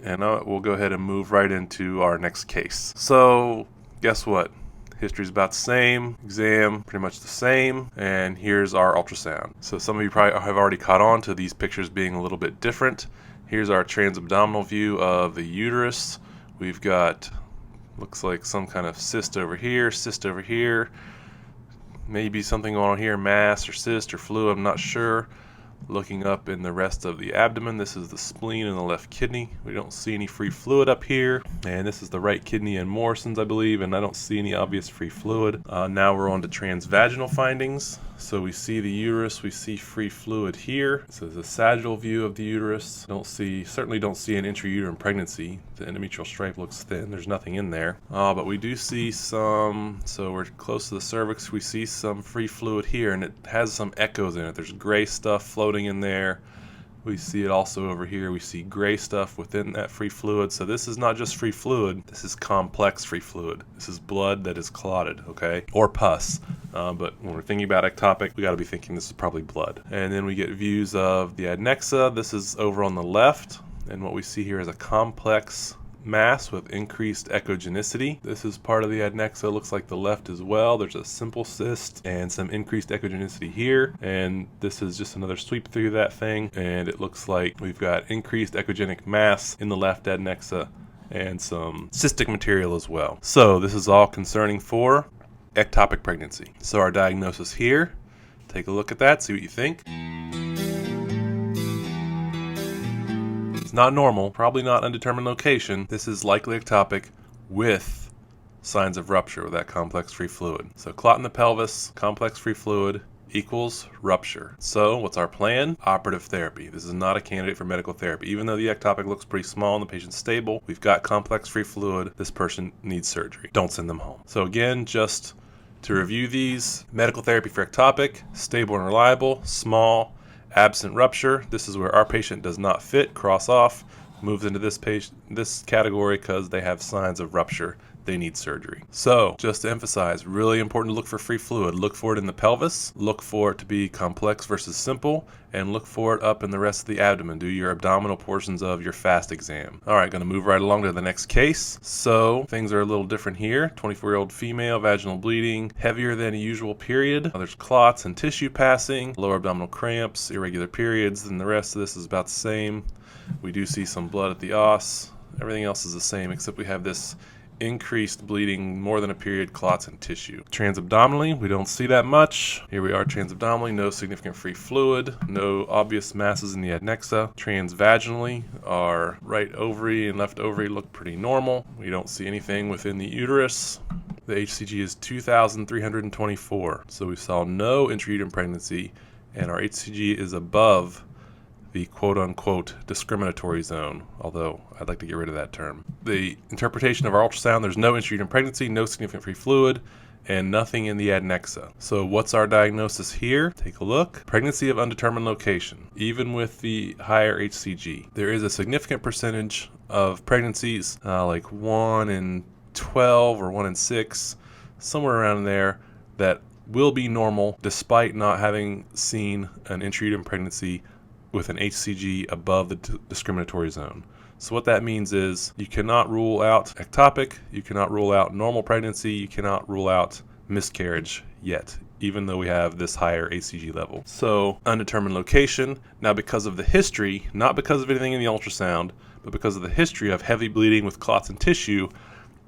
and we'll go ahead and move right into our next case. So guess what? History's about the same, exam pretty much the same, and here's our ultrasound. So some of you probably have already caught on to these pictures being a little bit different. Here's our transabdominal view of the uterus. We've got, looks like some kind of cyst over here, maybe something going on here, mass or cyst or fluid, I'm not sure. Looking up in the rest of the abdomen, this is the spleen and the left kidney. We don't see any free fluid up here. And this is the right kidney and Morrison's, I believe, and I don't see any obvious free fluid. Now we're on to transvaginal findings. So we see the uterus, we see free fluid here. This is a sagittal view of the uterus. Certainly don't see an intrauterine pregnancy. The endometrial stripe looks thin. There's nothing in there. But we do see some, so we're close to the cervix. We see some free fluid here, and it has some echoes in it. There's gray stuff floating in there. We see it also over here. We see gray stuff within that free fluid. So this is not just free fluid. This is complex free fluid. This is blood that is clotted, okay? Or pus. But when we're thinking about ectopic, we got to be thinking this is probably blood. And then we get views of the adnexa. This is over on the left. And what we see here is a complex mass with increased echogenicity. This is part of the adnexa. It looks like the left as well. There's a simple cyst and some increased echogenicity here, and this is just another sweep through that thing, and it looks like we've got increased echogenic mass in the left adnexa and some cystic material as well. So this is all concerning for ectopic pregnancy. So our diagnosis here, take a look at that, see what you think. It's not normal, probably not undetermined location. This is likely ectopic with signs of rupture with that complex free fluid. So clot in the pelvis, complex free fluid equals rupture. So what's our plan? Operative therapy. This is not a candidate for medical therapy. Even though the ectopic looks pretty small and the patient's stable, we've got complex free fluid. This person needs surgery. Don't send them home. So again, just to review these, medical therapy for ectopic, stable and reliable, small, absent rupture. This is where our patient does not fit, cross off, moves into this category because they have signs of rupture. They need surgery. So just to emphasize, really important to look for free fluid. Look for it in the pelvis, look for it to be complex versus simple, and look for it up in the rest of the abdomen. Do your abdominal portions of your FAST exam. All right, going to move right along to the next case. So things are a little different here. 24-year-old female, vaginal bleeding, heavier than a usual period. There's clots and tissue passing, lower abdominal cramps, irregular periods, and the rest of this is about the same. We do see some blood at the os. Everything else is the same except we have this increased bleeding, more than a period, clots and tissue. Transabdominally, we don't see that much. Here we are transabdominally, no significant free fluid, no obvious masses in the adnexa. Transvaginally, our right ovary and left ovary look pretty normal. We don't see anything within the uterus. The HCG is 2,324, so we saw no intrauterine pregnancy, and our HCG is above the quote-unquote discriminatory zone, although I'd like to get rid of that term. The interpretation of our ultrasound, there's no intrauterine pregnancy, no significant free fluid, and nothing in the adnexa. So what's our diagnosis here? Take a look. Pregnancy of undetermined location, even with the higher HCG. There is a significant percentage of pregnancies, like 1 in 12 or 1 in 6, somewhere around there, that will be normal despite not having seen an intrauterine pregnancy with an HCG above the discriminatory zone. So what that means is you cannot rule out ectopic, you cannot rule out normal pregnancy, you cannot rule out miscarriage yet, even though we have this higher HCG level. So undetermined location. Now because of the history, not because of anything in the ultrasound, but because of the history of heavy bleeding with clots and tissue,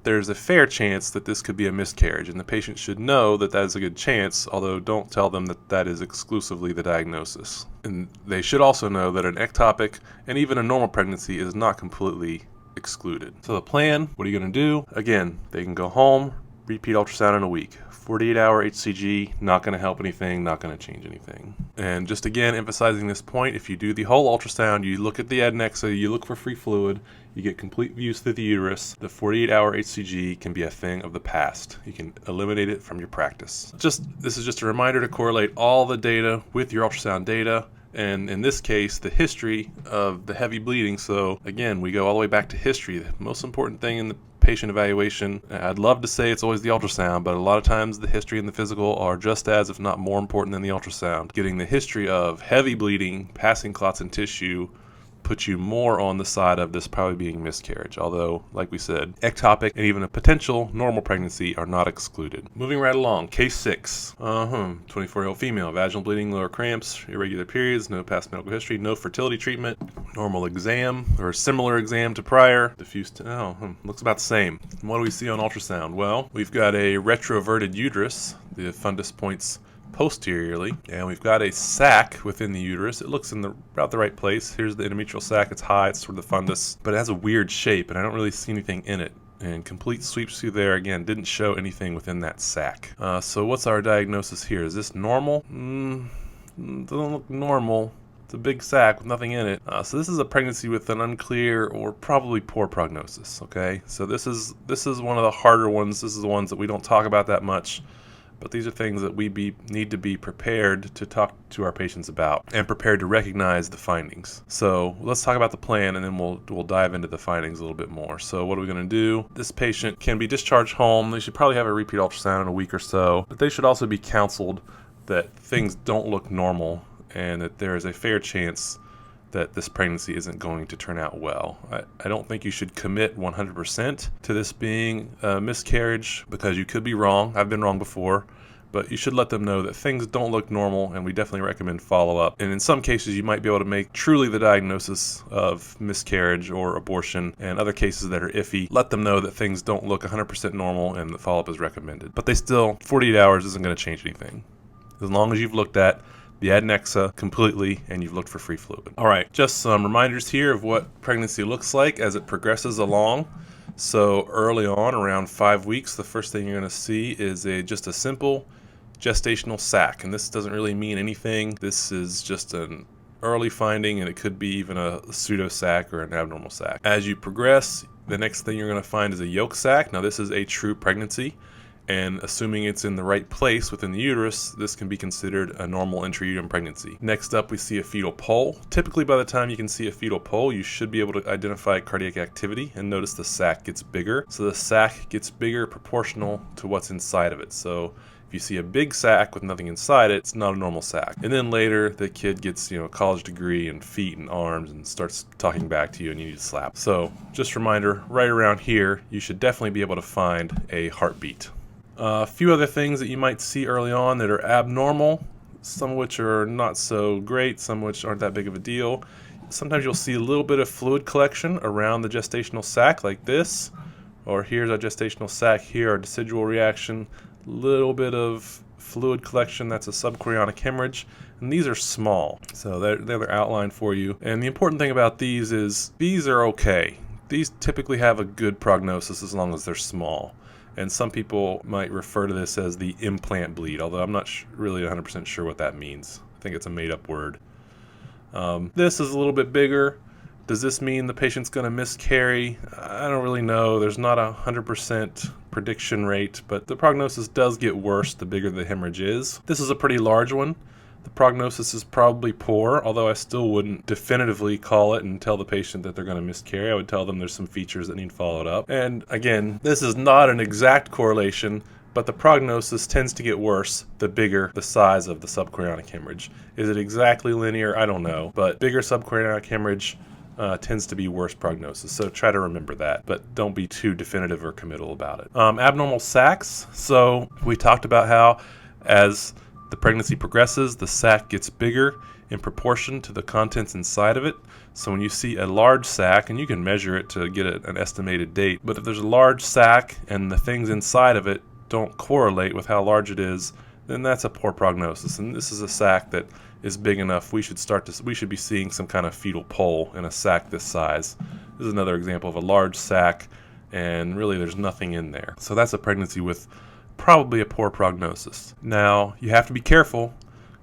there's a fair chance that this could be a miscarriage, and the patient should know that that is a good chance, although don't tell them that that is exclusively the diagnosis. And they should also know that an ectopic and even a normal pregnancy is not completely excluded. So the plan, what are you going to do? Again, they can go home, repeat ultrasound in a week. 48-hour HCG, not going to help anything, not going to change anything. And just again, emphasizing this point, if you do the whole ultrasound, you look at the adnexa, you look for free fluid, you get complete views through the uterus, the 48-hour HCG can be a thing of the past. You can eliminate it from your practice. This is just a reminder to correlate all the data with your ultrasound data, and in this case, the history of the heavy bleeding. So again, we go all the way back to history. The most important thing in the patient evaluation, I'd love to say it's always the ultrasound, but a lot of times the history and the physical are just as, if not more important than the ultrasound. Getting the history of heavy bleeding, passing clots and tissue, put you more on the side of this probably being miscarriage, although, like we said, ectopic and even a potential normal pregnancy are not excluded. Moving right along, case 6. 24-year-old female, vaginal bleeding, lower cramps, irregular periods, no past medical history, no fertility treatment, normal exam or similar exam to prior, diffuse, looks about the same. And what do we see on ultrasound? Well, we've got a retroverted uterus, the fundus points posteriorly, and we've got a sac within the uterus. It looks in about the right place. Here's the endometrial sac. It's high, it's sort of the fundus, but it has a weird shape, and I don't really see anything in it. And complete sweeps through there, again, didn't show anything within that sac. So what's our diagnosis here? Is this normal? Doesn't look normal. It's a big sac with nothing in it. So this is a pregnancy with an unclear or probably poor prognosis, okay? So this is one of the harder ones. This is the ones that we don't talk about that much. But these are things that we need to be prepared to talk to our patients about and prepared to recognize the findings. So let's talk about the plan, and then we'll dive into the findings a little bit more. So what are we going to do? This patient can be discharged home. They should probably have a repeat ultrasound in a week or so, but they should also be counseled that things don't look normal and that there is a fair chance that this pregnancy isn't going to turn out well. I don't think you should commit 100% to this being a miscarriage, because you could be wrong. I've been wrong before, but you should let them know that things don't look normal, and we definitely recommend follow-up. And in some cases, you might be able to make truly the diagnosis of miscarriage or abortion, and other cases that are iffy, let them know that things don't look 100% normal and the follow-up is recommended. But 48 hours isn't going to change anything. As long as you've looked at the adnexa completely and you've looked for free fluid. All right, just some reminders here of what pregnancy looks like as it progresses along. So early on, around 5 weeks, the first thing you're going to see is just a simple gestational sac, and this doesn't really mean anything. This is just an early finding, and it could be even a pseudo sac or an abnormal sac. As you progress, the next thing you're going to find is a yolk sac. Now this is a true pregnancy, and assuming it's in the right place within the uterus, this can be considered a normal intrauterine pregnancy. Next up, we see a fetal pole. Typically, by the time you can see a fetal pole, you should be able to identify cardiac activity, and notice the sac gets bigger. So the sac gets bigger proportional to what's inside of it. So if you see a big sac with nothing inside it, it's not a normal sac. And then later, the kid gets, a college degree and feet and arms and starts talking back to you, and you need to slap. So just a reminder, right around here, you should definitely be able to find a heartbeat. A few other things that you might see early on that are abnormal, some of which are not so great, some of which aren't that big of a deal. Sometimes you'll see a little bit of fluid collection around the gestational sac like this, or here's our gestational sac, here our decidual reaction, little bit of fluid collection, that's a subchorionic hemorrhage, and these are small, so they're outlined for you. And the important thing about these is these are okay. These typically have a good prognosis as long as they're small. And some people might refer to this as the implant bleed, although I'm not really 100% sure what that means. I think it's a made-up word. This is a little bit bigger. Does this mean the patient's going to miscarry? I don't really know. There's not a 100% prediction rate, but the prognosis does get worse the bigger the hemorrhage is. This is a pretty large one. The prognosis is probably poor, although I still wouldn't definitively call it and tell the patient that they're going to miscarry. I would tell them there's some features that need followed up. And again, this is not an exact correlation, but the prognosis tends to get worse the bigger the size of the subchorionic hemorrhage. Is it exactly linear? I don't know, but bigger subchorionic hemorrhage tends to be worse prognosis, so try to remember that, but don't be too definitive or committal about it. Abnormal sacs. So we talked about how as the pregnancy progresses, the sac gets bigger in proportion to the contents inside of it. So when you see a large sac, and you can measure it to get an estimated date, but if there's a large sac and the things inside of it don't correlate with how large it is, then that's a poor prognosis. And this is a sac that is big enough we should be seeing some kind of fetal pole in a sac this size. This is another example of a large sac, and really there's nothing in there. So that's a pregnancy with probably a poor prognosis. Now, you have to be careful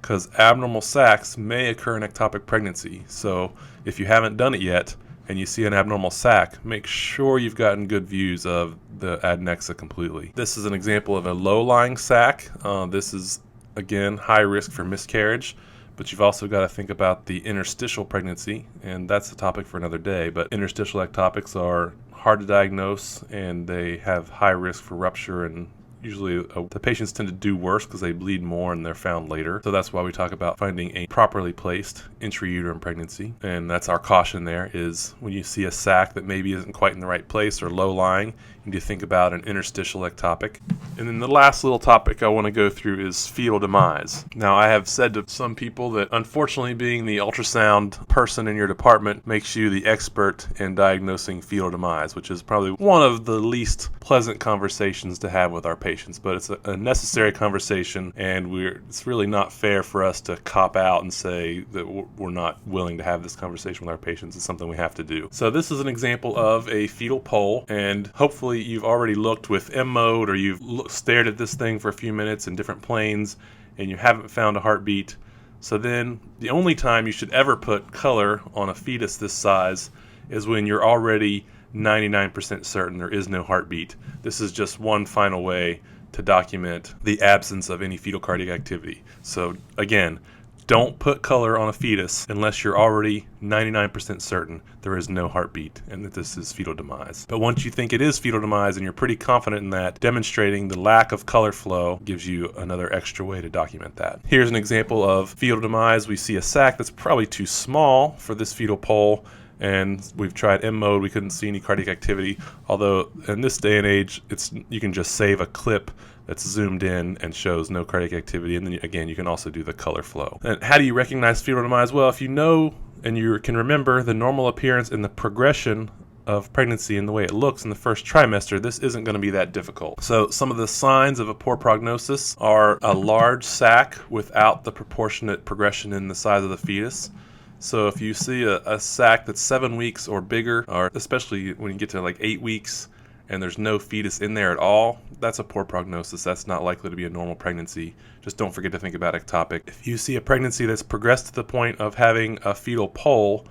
because abnormal sacs may occur in ectopic pregnancy. So if you haven't done it yet and you see an abnormal sac, make sure you've gotten good views of the adnexa completely. This is an example of a low-lying sac. This is, again, high risk for miscarriage, but you've also got to think about the interstitial pregnancy, and that's a topic for another day. But interstitial ectopics are hard to diagnose, and they have high risk for rupture and usually the patients tend to do worse because they bleed more and they're found later. So that's why we talk about finding a properly placed intrauterine pregnancy. And that's our caution there, is when you see a sac that maybe isn't quite in the right place or low lying, you need to think about an interstitial ectopic. And then the last little topic I want to go through is fetal demise. Now, I have said to some people that unfortunately being the ultrasound person in your department makes you the expert in diagnosing fetal demise, which is probably one of the least pleasant conversations to have with our patients. But it's a necessary conversation, and it's really not fair for us to cop out and say that we're not willing to have this conversation with our patients. It's something we have to do. So this is an example of a fetal pole, and hopefully you've already looked with M mode, or you've stared at this thing for a few minutes in different planes and you haven't found a heartbeat. So then the only time you should ever put color on a fetus this size is when you're already 99% certain there is no heartbeat. This is just one final way to document the absence of any fetal cardiac activity. So again, don't put color on a fetus unless you're already 99% certain there is no heartbeat and that this is fetal demise. But once you think it is fetal demise and you're pretty confident in that, demonstrating the lack of color flow gives you another extra way to document that. Here's an example of fetal demise. We see a sac that's probably too small for this fetal pole, and we've tried M mode. We couldn't see any cardiac activity, although in this day and age, you can just save a clip that's zoomed in and shows no cardiac activity. And then again, you can also do the color flow. And how do you recognize fetal demise? Well, if you know and you can remember the normal appearance and the progression of pregnancy and the way it looks in the first trimester, this isn't going to be that difficult. So some of the signs of a poor prognosis are a large sac without the proportionate progression in the size of the fetus. So if you see a sac that's 7 weeks or bigger, or especially when you get to like 8 weeks and there's no fetus in there at all, that's a poor prognosis. That's not likely to be a normal pregnancy. Just don't forget to think about ectopic. If you see a pregnancy that's progressed to the point of having a fetal pole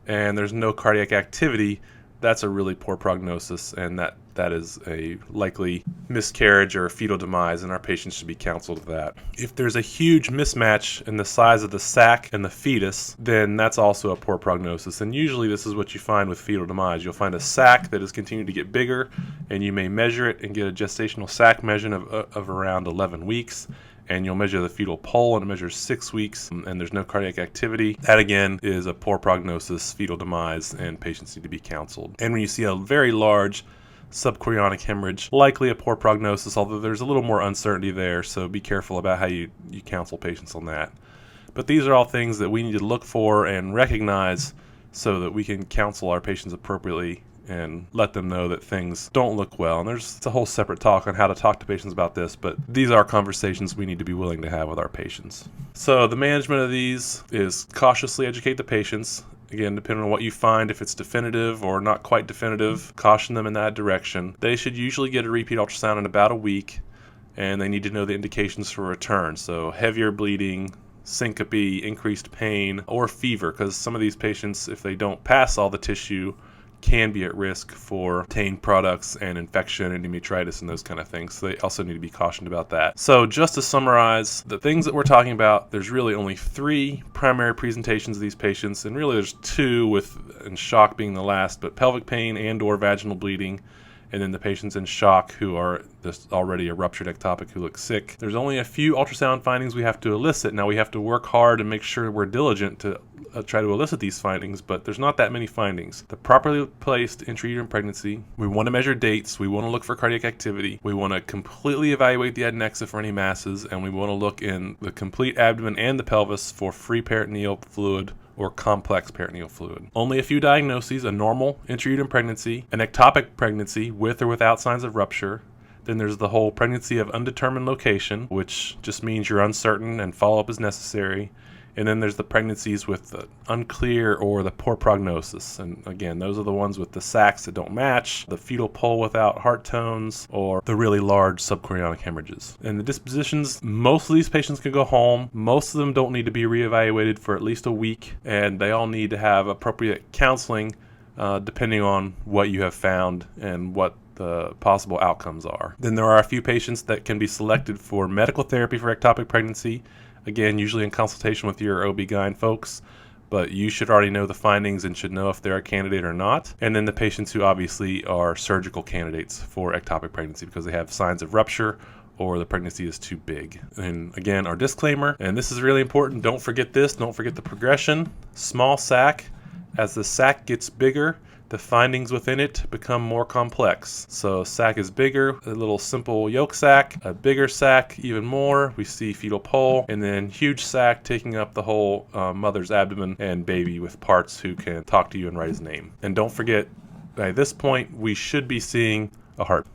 and there's no cardiac activity, that's a really poor prognosis, and that is a likely miscarriage or fetal demise, and our patients should be counseled of that. If there's a huge mismatch in the size of the sac and the fetus, then that's also a poor prognosis. And usually this is what you find with fetal demise. You'll find a sac that is continuing to get bigger, and you may measure it and get a gestational sac measurement of around 11 weeks. And you'll measure the fetal pole, and it measures 6 weeks, and there's no cardiac activity. That again is a poor prognosis, fetal demise, and patients need to be counseled. And when you see a very large subchorionic hemorrhage, likely a poor prognosis, although there's a little more uncertainty there, so be careful about how you counsel patients on that. But these are all things that we need to look for and recognize so that we can counsel our patients appropriately and let them know that things don't look well. And it's a whole separate talk on how to talk to patients about this, but these are conversations we need to be willing to have with our patients. So the management of these is cautiously educate the patients. Again, depending on what you find, if it's definitive or not quite definitive, caution them in that direction. They should usually get a repeat ultrasound in about a week, and they need to know the indications for return. So heavier bleeding, syncope, increased pain, or fever, because some of these patients, if they don't pass all the tissue, can be at risk for tainted products and infection, endometritis, and those kind of things. So they also need to be cautioned about that. So just to summarize the things that we're talking about, there's really only 3 primary presentations of these patients, and really there's 2 and shock being the last, but pelvic pain and or vaginal bleeding, and then the patients in shock who are just already a ruptured ectopic who look sick. There's only a few ultrasound findings we have to elicit. Now we have to work hard and make sure we're diligent to try to elicit these findings, but there's not that many findings. The properly placed intrauterine pregnancy, we want to measure dates, we want to look for cardiac activity, we want to completely evaluate the adnexa for any masses, and we want to look in the complete abdomen and the pelvis for free peritoneal fluid or complex peritoneal fluid. Only a few diagnoses: a normal intrauterine pregnancy, an ectopic pregnancy with or without signs of rupture. Then there's the whole pregnancy of undetermined location, which just means you're uncertain and follow-up is necessary. And then there's the pregnancies with the unclear or the poor prognosis. And again, those are the ones with the sacs that don't match, the fetal pole without heart tones, or the really large subchorionic hemorrhages. And the dispositions, most of these patients can go home. Most of them don't need to be reevaluated for at least a week, and they all need to have appropriate counseling depending on what you have found and what the possible outcomes are. Then there are a few patients that can be selected for medical therapy for ectopic pregnancy. Again, usually in consultation with your OB-GYN folks, but you should already know the findings and should know if they're a candidate or not. And then the patients who obviously are surgical candidates for ectopic pregnancy because they have signs of rupture or the pregnancy is too big. And again, our disclaimer, and this is really important, don't forget this, don't forget the progression. Small sac, as the sac gets bigger, the findings within it become more complex. So sac is bigger, a little simple yolk sac, a bigger sac even more, we see fetal pole, and then huge sac taking up the whole mother's abdomen, and baby with parts who can talk to you and write his name. And don't forget, by this point, we should be seeing a heart.